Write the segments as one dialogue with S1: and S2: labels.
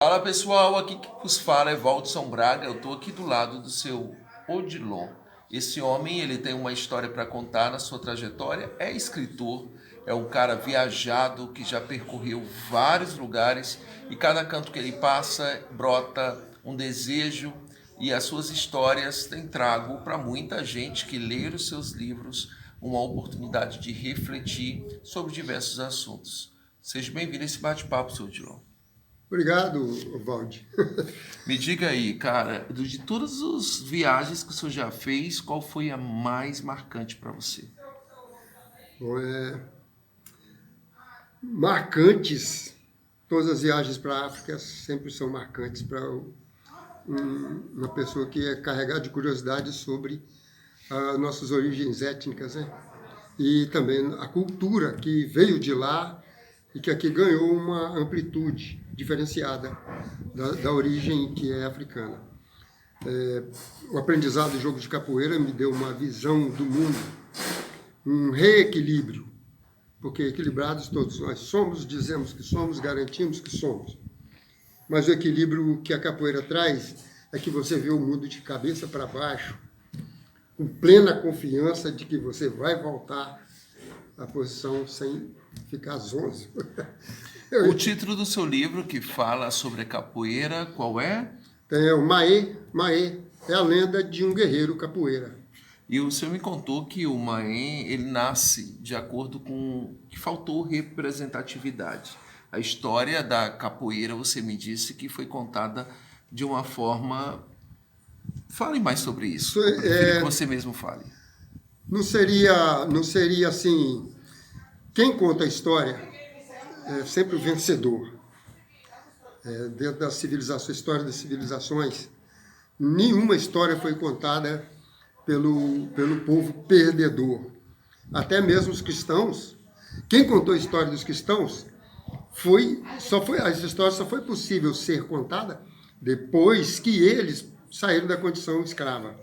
S1: Fala pessoal, aqui que vos fala é Valdson Braga, eu estou aqui do lado do seu Odilon. Esse homem, ele tem uma história para contar na sua trajetória, é escritor, é um cara viajado que já percorreu vários lugares e cada canto que ele passa brota um desejo e as suas histórias têm trago para muita gente que lê os seus livros uma oportunidade de refletir sobre diversos assuntos. Seja bem-vindo a esse bate-papo, seu Odilon.
S2: Obrigado, Valde.
S1: Me diga aí, cara, de todas as viagens que o senhor já fez, qual foi a mais marcante para você?
S2: Bom, marcantes, todas as viagens para a África sempre são marcantes para uma pessoa que é carregada de curiosidade sobre as nossas origens étnicas, né? E também a cultura que veio de lá e que aqui ganhou uma amplitude diferenciada da origem que é africana. O aprendizado do jogo de capoeira me deu uma visão do mundo, um reequilíbrio, porque equilibrados todos nós somos, dizemos que somos, garantimos que somos. Mas o equilíbrio que a capoeira traz é que você vê o mundo de cabeça para baixo, com plena confiança de que você vai voltar à posição sem ficar zonzo.
S1: O título do seu livro que fala sobre a capoeira, qual é?
S2: É o Maê. Maê é a lenda de um guerreiro capoeira.
S1: E o senhor me contou que o Maém, ele nasce de acordo com que faltou representatividade. A história da capoeira, você me disse que foi contada de uma forma... Fale mais sobre isso. Eu prefiro que você mesmo fale.
S2: Não seria assim... Quem conta a história é sempre o vencedor. Dentro da civilização, história das civilizações, nenhuma história foi contada pelo povo perdedor. Até mesmo os cristãos. Quem contou a história dos cristãos essa história só foi possível ser contada depois que eles saíram da condição escrava.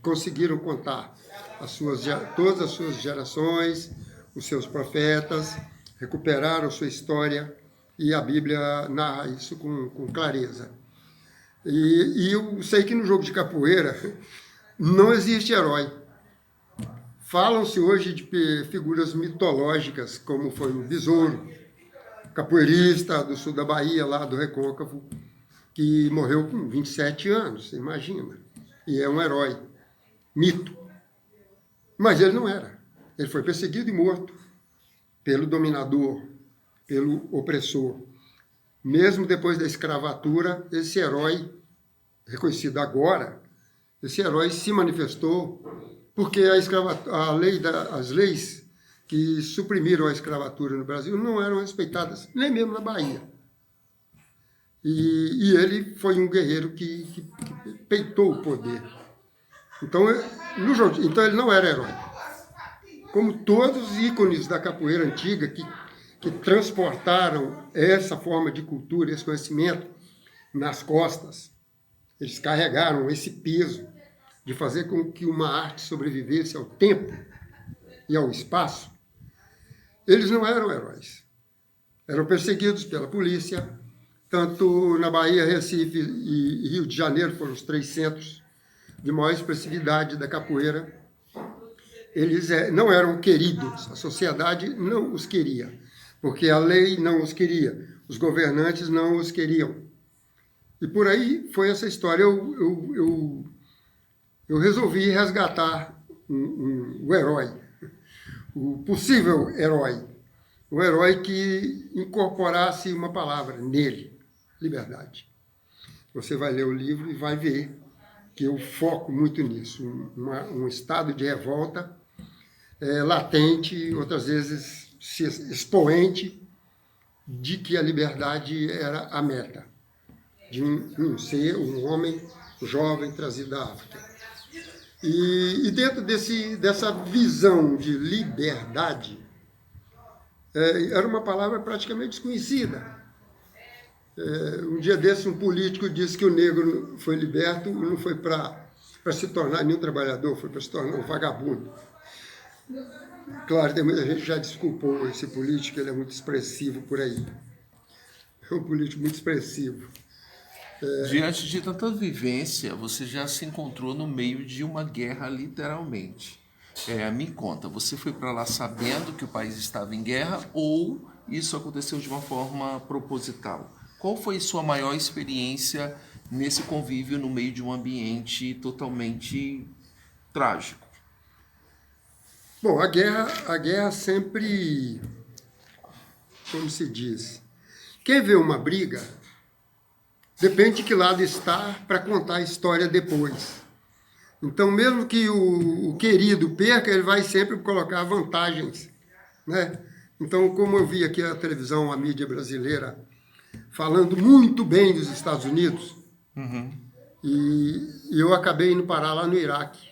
S2: Conseguiram contar todas as suas gerações, os seus profetas, recuperaram sua história e a Bíblia narra isso com clareza. E eu sei que no jogo de capoeira não existe herói. Falam-se hoje de figuras mitológicas, como foi o Besouro, capoeirista do sul da Bahia, lá do Recôncavo, que morreu com 27 anos, imagina. E é um herói, mito. Mas ele não era. Ele foi perseguido e morto pelo dominador, pelo opressor. Mesmo depois da escravatura, esse herói, reconhecido agora, esse herói se manifestou porque as leis que suprimiram a escravatura no Brasil não eram respeitadas, nem mesmo na Bahia. E ele foi um guerreiro que peitou o poder. Então ele não era herói. Como todos os ícones da capoeira antiga que transportaram essa forma de cultura, esse conhecimento nas costas, eles carregaram esse peso de fazer com que uma arte sobrevivesse ao tempo e ao espaço. Eles não eram heróis. Eram perseguidos pela polícia, tanto na Bahia, Recife e Rio de Janeiro, foram os 3 centros de maior expressividade da capoeira. Eles não eram queridos, a sociedade não os queria, porque a lei não os queria, os governantes não os queriam. E por aí foi essa história. Eu resolvi resgatar o herói, o possível herói, um herói que incorporasse uma palavra nele, liberdade. Você vai ler o livro e vai ver que eu foco muito nisso, um estado de revolta latente, outras vezes expoente, de que a liberdade era a meta de um ser, um homem jovem trazido da África. E dentro dessa visão de liberdade, era uma palavra praticamente desconhecida. Um dia desses, um político disse que o negro foi liberto e não foi para se tornar nenhum trabalhador, foi para se tornar um vagabundo. Claro, tem muita gente que já desculpou esse político, ele é muito expressivo por aí. um político muito expressivo.
S1: Diante de tanta vivência, você já se encontrou no meio de uma guerra, literalmente. Me conta, você foi para lá sabendo que o país estava em guerra ou isso aconteceu de uma forma proposital? Qual foi sua maior experiência nesse convívio no meio de um ambiente totalmente trágico?
S2: Bom, a guerra sempre, como se diz, quem vê uma briga, depende de que lado está para contar a história depois. Então, mesmo que o querido perca, ele vai sempre colocar vantagens, né? Então, como eu vi aqui a televisão, a mídia brasileira, falando muito bem dos Estados Unidos, e eu acabei indo parar lá no Iraque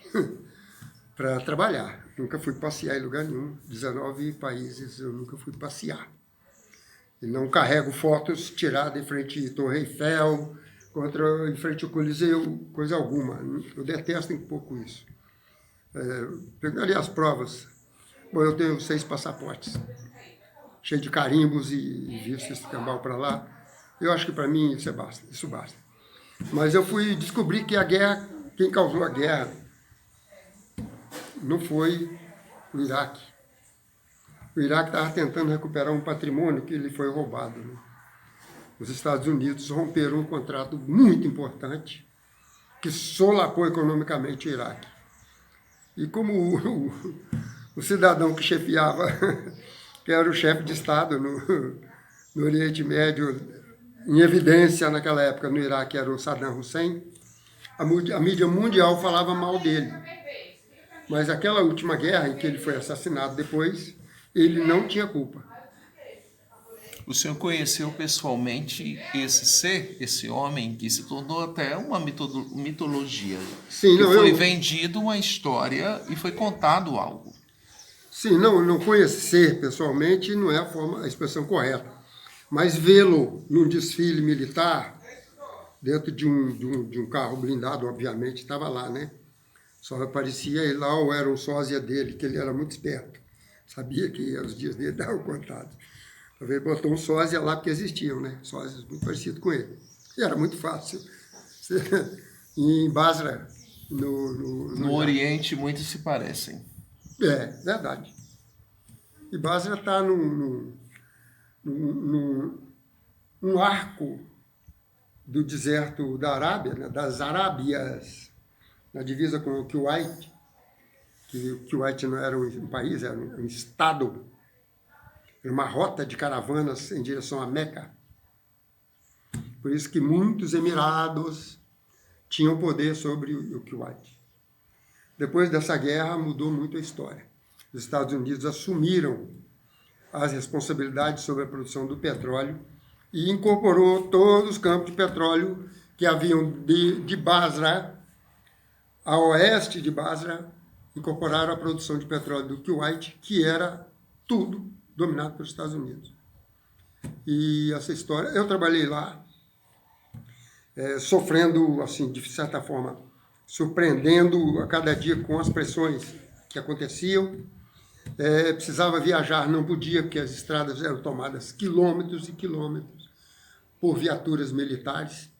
S2: para trabalhar. Nunca fui passear em lugar nenhum. 19 países eu nunca fui passear. E não carrego fotos tiradas em frente à Torre Eiffel, em frente ao Coliseu, coisa alguma. Eu detesto um pouco isso. Peguei as provas. Bom, eu tenho 6 passaportes, cheio de carimbos e visto esse cambal para lá. Eu acho que para mim isso basta. Mas eu fui descobrir que a guerra, quem causou a guerra, não foi o Iraque. O Iraque estava tentando recuperar um patrimônio que lhe foi roubado, né? Os Estados Unidos romperam um contrato muito importante que solapou economicamente o Iraque. E como o cidadão que chefiava, que era o chefe de Estado no Oriente Médio, em evidência naquela época no Iraque, era o Saddam Hussein, a mídia mundial falava mal dele. Mas aquela última guerra, em que ele foi assassinado depois, ele não tinha culpa.
S1: O senhor conheceu pessoalmente esse ser, esse homem, que se tornou até uma mitologia.
S2: Sim,
S1: que
S2: não,
S1: foi vendido uma história e foi contado algo.
S2: Sim, não conhecer pessoalmente não é a expressão correta. Mas vê-lo num desfile militar, dentro de um carro blindado, obviamente, estava lá, né? Só aparecia ele lá ou era um sósia dele, que ele era muito esperto. Sabia que os dias dele estavam contados. Talvez botou um sósia lá porque existiam, né? Sósias muito parecidos com ele. E era muito fácil. Em Basra,
S1: no Oriente, muitos se parecem.
S2: Verdade. E Basra está num arco do deserto da Arábia, né? Das Arábias, na divisa com o Kuwait, que o Kuwait não era um país, era um estado, era uma rota de caravanas em direção a Meca. Por isso que muitos emirados tinham poder sobre o Kuwait. Depois dessa guerra mudou muito a história. Os Estados Unidos assumiram as responsabilidades sobre a produção do petróleo e incorporou todos os campos de petróleo que haviam de Basra a oeste de Basra, incorporaram a produção de petróleo do Kuwait, que era tudo dominado pelos Estados Unidos. E essa história, eu trabalhei lá, sofrendo, assim, de certa forma, surpreendendo a cada dia com as pressões que aconteciam. Precisava viajar, não podia, porque as estradas eram tomadas quilômetros e quilômetros por viaturas militares,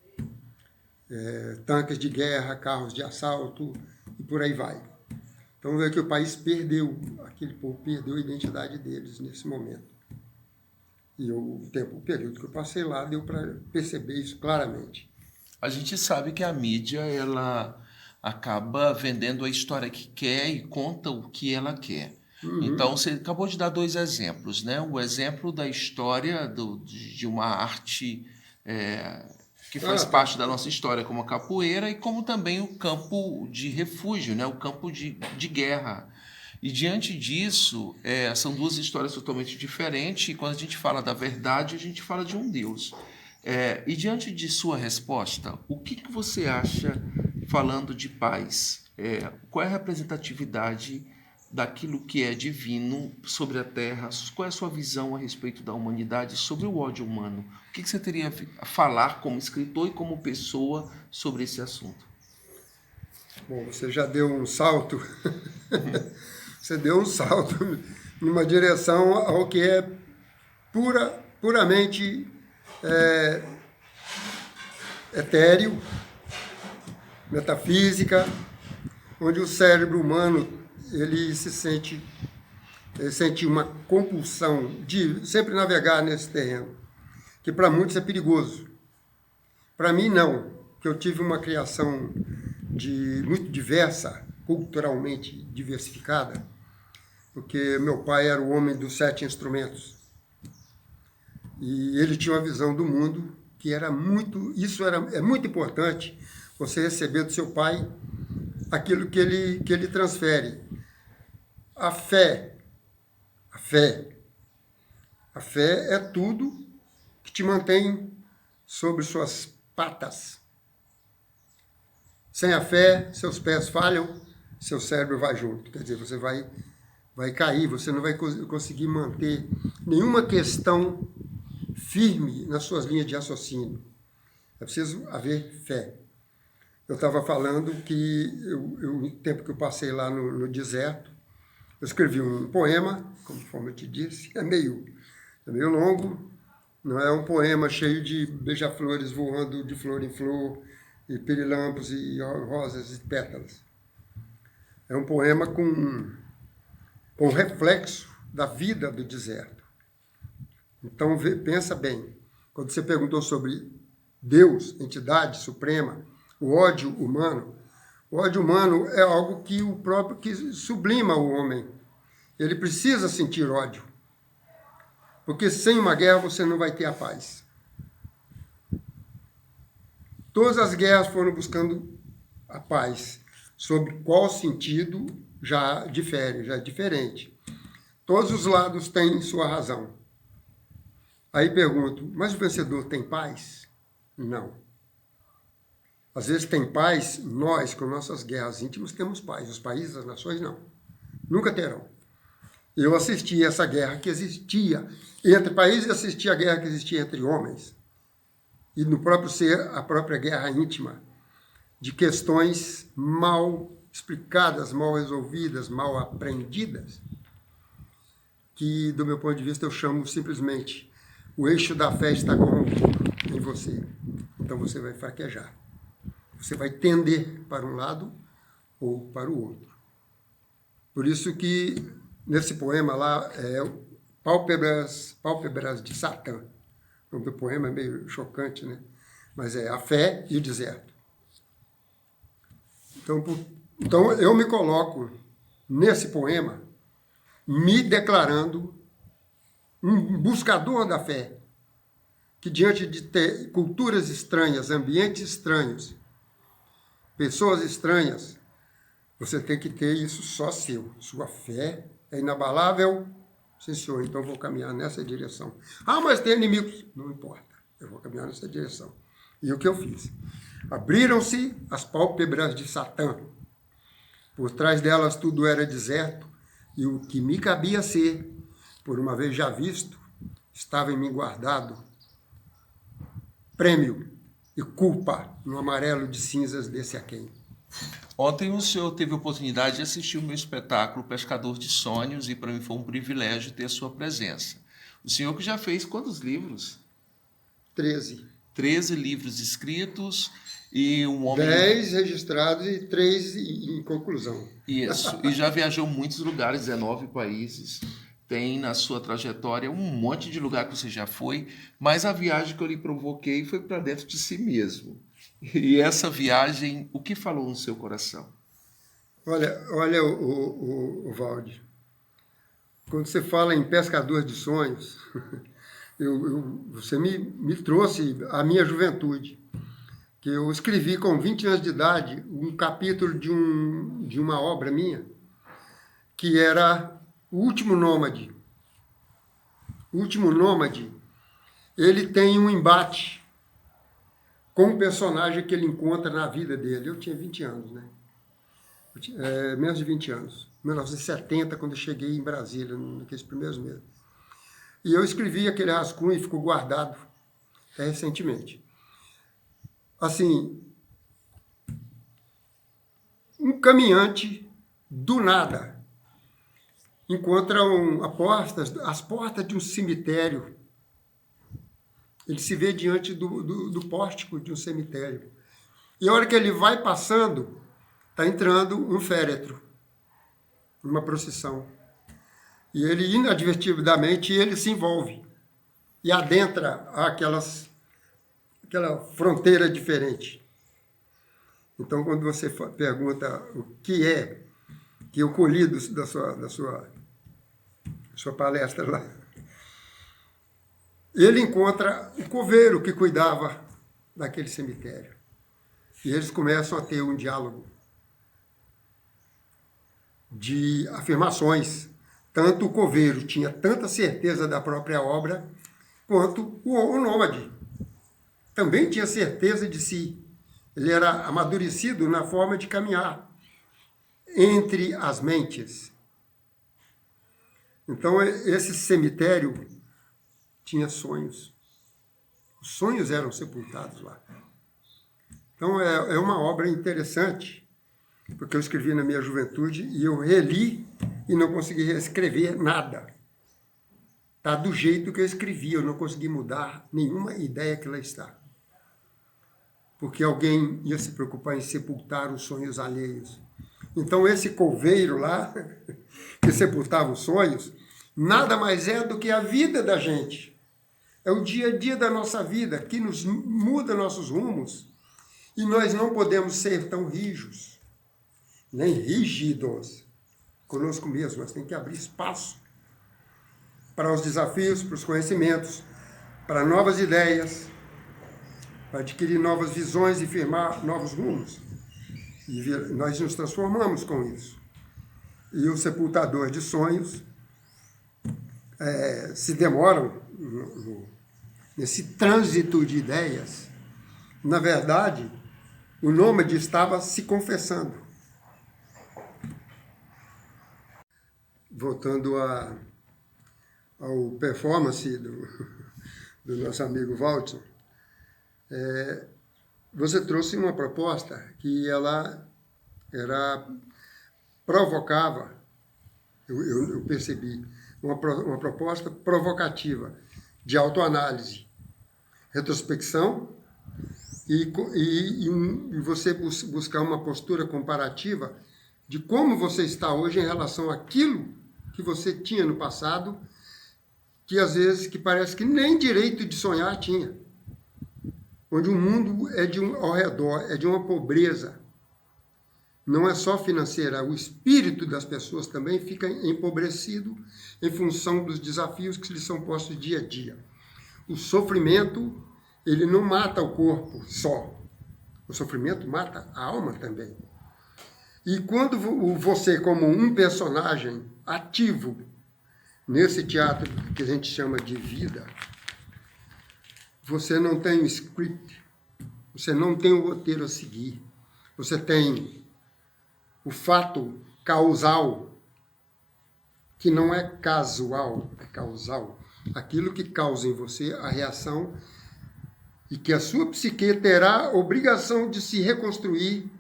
S2: tanques de guerra, carros de assalto e por aí vai. Então é que o país perdeu, aquele povo perdeu a identidade deles nesse momento. E o período que eu passei lá deu para perceber isso claramente.
S1: A gente sabe que a mídia, ela acaba vendendo a história que quer e conta o que ela quer. Então, você acabou de dar 2 exemplos, né? O exemplo da história de uma arte que faz parte da nossa história, como a capoeira, e como também o campo de refúgio, né? O campo de guerra. E diante disso, são 2 histórias totalmente diferentes, e quando a gente fala da verdade, a gente fala de um Deus. E diante de sua resposta, o que você acha, falando de paz? Qual é a representatividade daquilo que é divino sobre a Terra? Qual é a sua visão a respeito da humanidade, sobre o ódio humano? O que você teria a falar como escritor e como pessoa sobre esse assunto?
S2: Bom, você já deu um salto. Você deu um salto numa direção ao que é puramente etéreo, metafísica, onde o cérebro humano ele sente uma compulsão de sempre navegar nesse terreno, que para muitos é perigoso. Para mim, não, que eu tive uma criação muito diversa, culturalmente diversificada, porque meu pai era o homem dos 7 instrumentos. E ele tinha uma visão do mundo que era muito... é muito importante, você receber do seu pai aquilo que ele transfere. A fé é tudo que te mantém sobre suas patas. Sem a fé, seus pés falham, seu cérebro vai junto. Quer dizer, você vai cair, você não vai conseguir manter nenhuma questão firme nas suas linhas de raciocínio. É preciso haver fé. Eu estava falando que, o tempo que eu passei lá no deserto, eu escrevi um poema, conforme eu te disse, é meio longo, não é um poema cheio de beija-flores voando de flor em flor, e pirilampos, e rosas e pétalas. É um poema com reflexo da vida do deserto. Então, pensa bem, quando você perguntou sobre Deus, entidade suprema, o ódio humano é algo que sublima o homem. Ele precisa sentir ódio. Porque sem uma guerra você não vai ter a paz. Todas as guerras foram buscando a paz. Sob qual sentido já difere, já é diferente. Todos os lados têm sua razão. Aí pergunto, mas o vencedor tem paz? Não. Às vezes tem paz, nós, com nossas guerras íntimas, temos paz. Os países, as nações, não. Nunca terão. Eu assisti essa guerra que existia entre países e assisti a guerra que existia entre homens. E no próprio ser, a própria guerra íntima, de questões mal explicadas, mal resolvidas, mal aprendidas, que, do meu ponto de vista, eu chamo simplesmente o eixo da fé está corrompido em você. Então você vai fraquejar. Você vai tender para um lado ou para o outro. Por isso que, nesse poema lá, Pálpebras de Satã. O nome do poema é meio chocante, né? Mas é a fé e o deserto. Então eu me coloco nesse poema me declarando um buscador da fé, que diante de ter culturas estranhas, ambientes estranhos, pessoas estranhas, você tem que ter isso só seu. Sua fé é inabalável. Sim, senhor, então eu vou caminhar nessa direção. Ah, mas tem inimigos. Não importa, eu vou caminhar nessa direção. E o que eu fiz? Abriram-se as pálpebras de Satã. Por trás delas tudo era deserto, e o que me cabia ser, por uma vez já visto, estava em mim guardado. Prêmio e culpa no amarelo de cinzas desse aquém.
S1: Ontem o senhor teve a oportunidade de assistir o meu espetáculo Pescador de Sonhos, e para mim foi um privilégio ter a sua presença. O senhor que já fez quantos livros?
S2: 13.
S1: 13 livros escritos e um homem...
S2: 10 registrados e 3 em conclusão.
S1: Isso, e já viajou muitos lugares, 19 países. Tem na sua trajetória um monte de lugar que você já foi, mas a viagem que eu lhe provoquei foi para dentro de si mesmo. E essa viagem, o que falou no seu coração?
S2: Olha o Valde, quando você fala em pescador de sonhos, você me trouxe a minha juventude, que eu escrevi com 20 anos de idade um capítulo de uma obra minha, que era O Último Nômade. O Último Nômade, ele tem um embate com um personagem que ele encontra na vida dele. Eu tinha 20 anos, né? Menos de 20 anos. 1970, quando eu cheguei em Brasília, naqueles primeiros meses. E eu escrevi aquele rascunho e ficou guardado até recentemente. Assim, um caminhante, do nada, encontra as portas de um cemitério Ele se vê diante do pórtico de um cemitério. E a hora que ele vai passando, está entrando um féretro, numa procissão. E ele, inadvertidamente, ele se envolve e adentra aquela fronteira diferente. Então, quando você pergunta o que é que eu colhi da sua palestra lá, ele encontra o coveiro que cuidava daquele cemitério. E eles começam a ter um diálogo de afirmações. Tanto o coveiro tinha tanta certeza da própria obra, quanto o nômade também tinha certeza de si. Ele era amadurecido na forma de caminhar entre as mentes. Então, esse cemitério tinha sonhos. Os sonhos eram sepultados lá. Então, é uma obra interessante, porque eu escrevi na minha juventude e eu reli e não consegui reescrever nada. Está do jeito que eu escrevi, eu não consegui mudar nenhuma ideia que lá está. Porque alguém ia se preocupar em sepultar os sonhos alheios. Então, esse coveiro lá, que sepultava os sonhos, nada mais é do que a vida da gente. É o dia a dia da nossa vida, que nos muda nossos rumos. E nós não podemos ser tão rígidos, nem rígidos conosco mesmo. Nós temos que abrir espaço para os desafios, para os conhecimentos, para novas ideias, para adquirir novas visões e firmar novos rumos. E nós nos transformamos com isso. E o sepultador de sonhos se demoram nesse trânsito de ideias. Na verdade, o nômade estava se confessando. Voltando ao performance do nosso amigo Waldson, você trouxe uma proposta que ela provocava, eu percebi, uma proposta provocativa de autoanálise, retrospecção e você buscar uma postura comparativa de como você está hoje em relação àquilo que você tinha no passado, que às vezes que parece que nem direito de sonhar tinha. Onde o mundo ao redor é de uma pobreza, não é só financeira, o espírito das pessoas também fica empobrecido em função dos desafios que lhes são postos dia a dia. O sofrimento, ele não mata o corpo só, o sofrimento mata a alma também. E quando você, como um personagem ativo nesse teatro que a gente chama de vida, você não tem um script, você não tem um roteiro a seguir. Você tem o fato causal, que não é casual, é causal. Aquilo que causa em você a reação e que a sua psique terá obrigação de se reconstruir,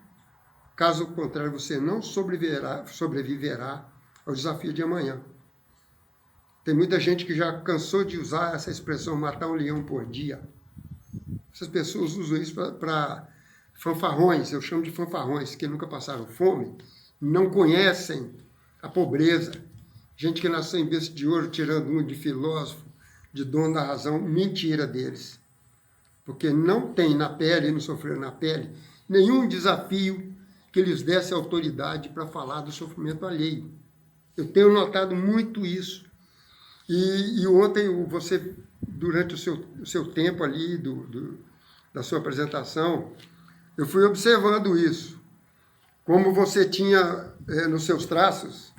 S2: caso contrário você não sobreviverá ao desafio de amanhã. Tem muita gente que já cansou de usar essa expressão, matar um leão por dia. Essas pessoas usam isso para fanfarrões, eu chamo de fanfarrões, que nunca passaram fome, não conhecem a pobreza. Gente que nasceu em berço de ouro, tirando um de filósofo, de dono da razão, mentira deles. Porque não tem na pele, não sofreram na pele, nenhum desafio que lhes desse autoridade para falar do sofrimento alheio. Eu tenho notado muito isso. E ontem, você, durante o seu tempo ali, da sua apresentação, eu fui observando isso. Como você tinha, nos seus traços,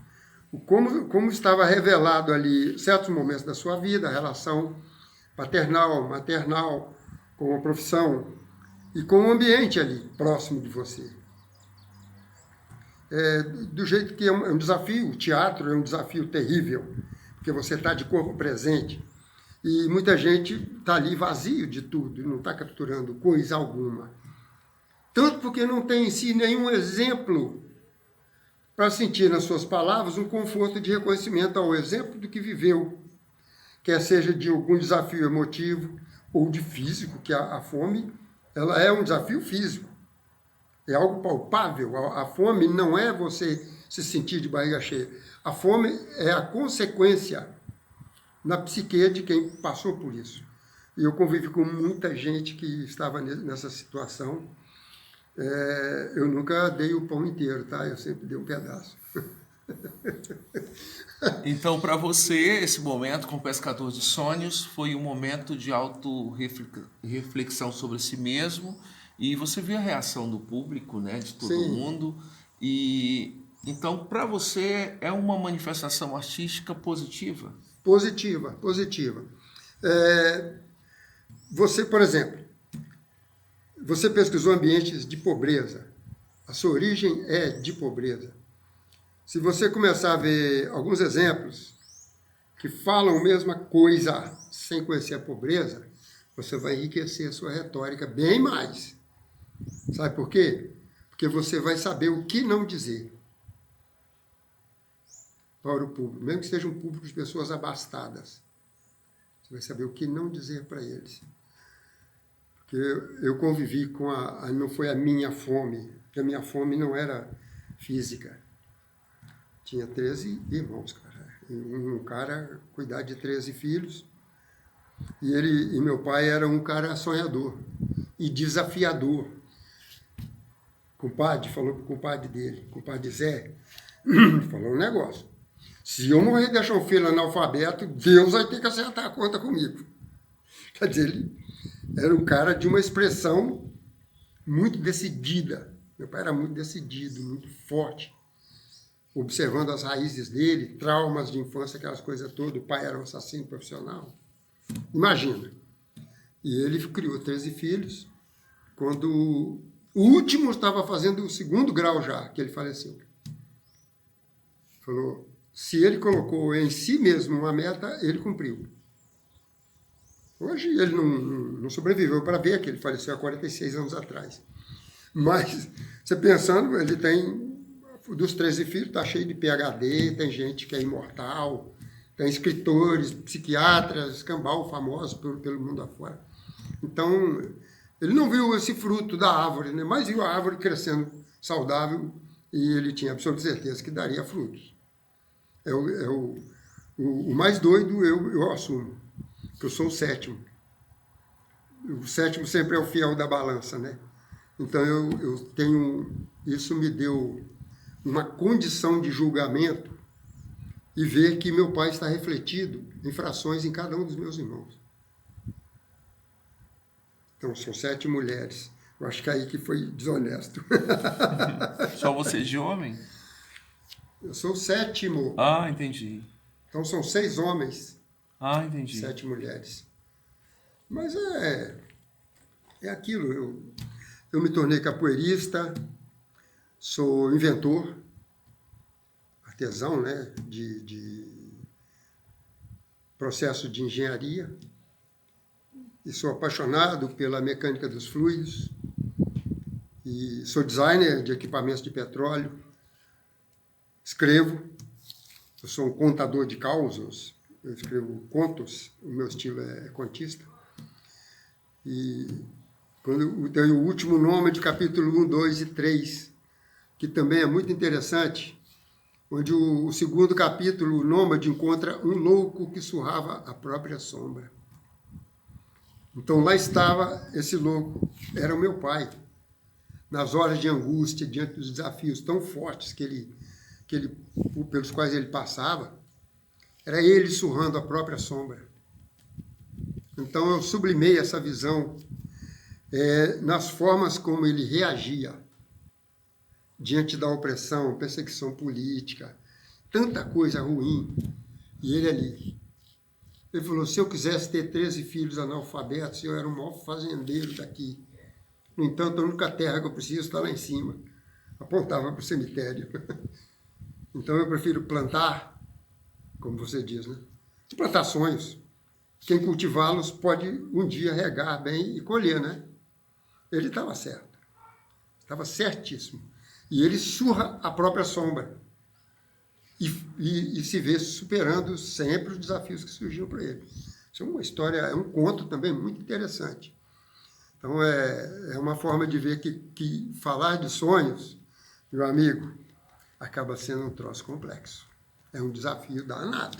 S2: como estava revelado ali certos momentos da sua vida, a relação paternal, maternal, com a profissão e com o ambiente ali, próximo de você. Do jeito que é um desafio, o teatro é um desafio terrível, porque você está de corpo presente e muita gente está ali vazio de tudo, não está capturando coisa alguma. Tanto porque não tem em si nenhum exemplo para sentir nas suas palavras um conforto de reconhecimento ao exemplo do que viveu, quer seja de algum desafio emotivo, ou de físico, que a fome ela é um desafio físico, é algo palpável. A fome não é você se sentir de barriga cheia. A fome é a consequência na psique de quem passou por isso. E eu convivi com muita gente que estava nessa situação. Eu nunca dei o pão inteiro, tá? Eu sempre dei um pedaço.
S1: Então, para você, esse momento com o Pescador de Sonhos foi um momento de auto-reflexão sobre si mesmo, e você viu a reação do público, né, de todo
S2: Sim.
S1: mundo, e então, para você, é uma manifestação artística positiva?
S2: Positiva, positiva. Você, por exemplo, você pesquisou ambientes de pobreza. A sua origem é de pobreza. Se você começar a ver alguns exemplos que falam a mesma coisa sem conhecer a pobreza, você vai enriquecer a sua retórica bem mais. Sabe por quê? Porque você vai saber o que não dizer para o público, mesmo que seja um público de pessoas abastadas. Você vai saber o que não dizer para eles. Porque eu convivi com não foi a minha fome, porque a minha fome não era física. Tinha 13 irmãos, cara. E um cara cuidar de 13 filhos. E meu pai era um cara sonhador e desafiador. O compadre falou para o compadre dele, o compadre Zé, falou um negócio. Se eu morrer e deixar um filho analfabeto, Deus vai ter que acertar a conta comigo. Quer dizer, ele era um cara de uma expressão muito decidida. Meu pai era muito decidido, muito forte. Observando as raízes dele, traumas de infância, aquelas coisas todas. O pai era um assassino profissional. Imagina. E ele criou 13 filhos. Quando o último estava fazendo o 2º grau já, que ele faleceu. Falou, se ele colocou em si mesmo uma meta, ele cumpriu. Hoje ele não sobreviveu para ver que ele faleceu há 46 anos atrás. Mas, você pensando, ele tem, dos 13 filhos, está cheio de PhD, tem gente que é imortal, tem escritores, psiquiatras, escambau famosos pelo mundo afora. Então, ele não viu esse fruto da árvore, né? Mas viu a árvore crescendo saudável e ele tinha absoluta certeza que daria frutos. O mais doido eu assumo, que eu sou o 7º. O 7º sempre é o fiel da balança, né? Então eu tenho, isso me deu uma condição de julgamento e ver que meu pai está refletido em frações em cada um dos meus irmãos. Então são 7 mulheres. Eu acho que aí que foi desonesto.
S1: Só você de homem?
S2: Eu sou o 7º.
S1: Ah, entendi.
S2: Então são 6 homens.
S1: Ah, entendi.
S2: 7 mulheres. Mas é aquilo. Eu me tornei capoeirista, sou inventor, artesão, né, de processo de engenharia, e sou apaixonado pela mecânica dos fluidos, e sou designer de equipamentos de petróleo, escrevo, eu sou um contador de causos, eu escrevo contos, o meu estilo é contista. E quando eu tenho o último nome de capítulo 1, 2 e 3, que também é muito interessante, onde o 2º capítulo, o Nômade, encontra um louco que surrava a própria sombra. Então lá estava esse louco, era o meu pai, nas horas de angústia, diante dos desafios tão fortes pelos quais ele passava, era ele surrando a própria sombra. Então eu sublimei essa visão nas formas como ele reagia diante da opressão, perseguição política, tanta coisa ruim, e ele ali. Ele falou, se eu quisesse ter 13 filhos analfabetos, eu era o maior fazendeiro daqui. No entanto, a única terra que eu preciso está lá em cima. Apontava para o cemitério. Então eu prefiro plantar, como você diz, né? Plantar sonhos. Quem cultivá-los pode um dia regar bem e colher, né? Ele estava certo. Estava certíssimo. E ele surra a própria sombra. E se vê superando sempre os desafios que surgiam para ele. Isso é uma história, é um conto também muito interessante. Então, é uma forma de ver que falar de sonhos, meu amigo, acaba sendo um troço complexo. É um desafio danado.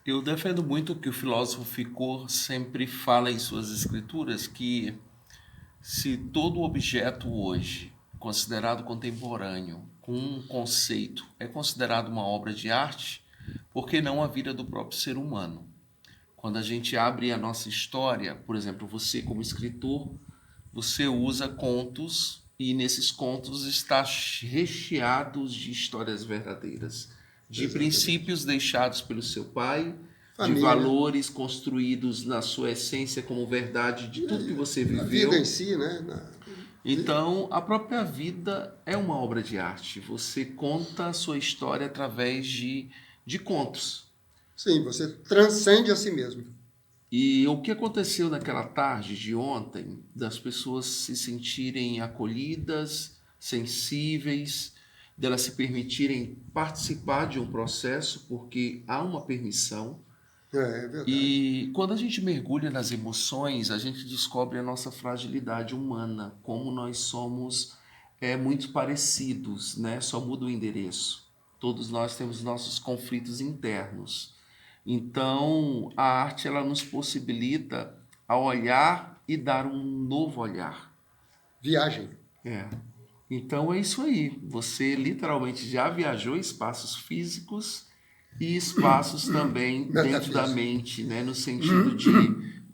S1: Eu defendo muito que o filósofo Foucault sempre fala em suas escrituras que se todo objeto hoje, considerado contemporâneo, com um conceito, é considerado uma obra de arte, por que não a vida do próprio ser humano? Quando a gente abre a nossa história, por exemplo, você como escritor, você usa contos e nesses contos está recheados de histórias verdadeiras, de
S2: Exatamente.
S1: princípios deixados pelo seu pai, de
S2: Família.
S1: valores construídos na sua essência como verdade de tudo que você
S2: A
S1: viveu.
S2: vida em si, né?
S1: Então, a própria vida é uma obra de arte. Você conta a sua história através de contos.
S2: Sim, você transcende a si mesmo.
S1: E o que aconteceu naquela tarde de ontem, das pessoas se sentirem acolhidas, sensíveis, delas se permitirem participar de um processo, porque há uma permissão.
S2: É verdade.
S1: E quando a gente mergulha nas emoções, a gente descobre a nossa fragilidade humana, como nós somos muito parecidos, né? Só muda o endereço. Todos nós temos nossos conflitos internos. Então, a arte ela nos possibilita a olhar e dar um novo olhar.
S2: Viagem.
S1: É. Então é isso aí. Você literalmente já viajou espaços físicos e espaços também dentro da
S2: Metafísico.
S1: mente, né? No sentido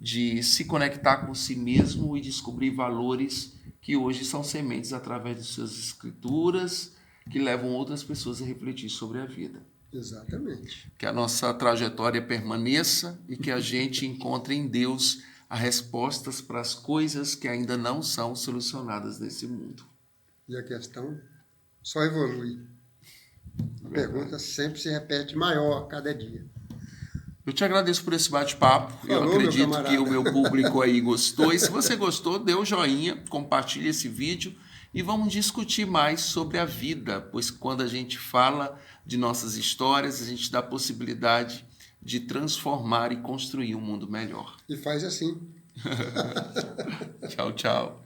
S1: de se conectar com si mesmo e descobrir valores que hoje são sementes através de suas escrituras, que levam outras pessoas a refletir sobre a vida.
S2: Exatamente.
S1: Que a nossa trajetória permaneça e que a gente encontre em Deus as respostas para as coisas que ainda não são solucionadas nesse mundo.
S2: E a questão só evolui. A pergunta sempre se repete maior a cada dia.
S1: Eu te agradeço por esse bate-papo. Eu
S2: Falou, meu
S1: acredito
S2: camarada.
S1: que o meu público aí gostou. E se você gostou, dê um joinha, compartilhe esse vídeo e vamos discutir mais sobre a vida, pois quando a gente fala de nossas histórias, a gente dá a possibilidade de transformar e construir um mundo melhor.
S2: E faz assim.
S1: Tchau, tchau.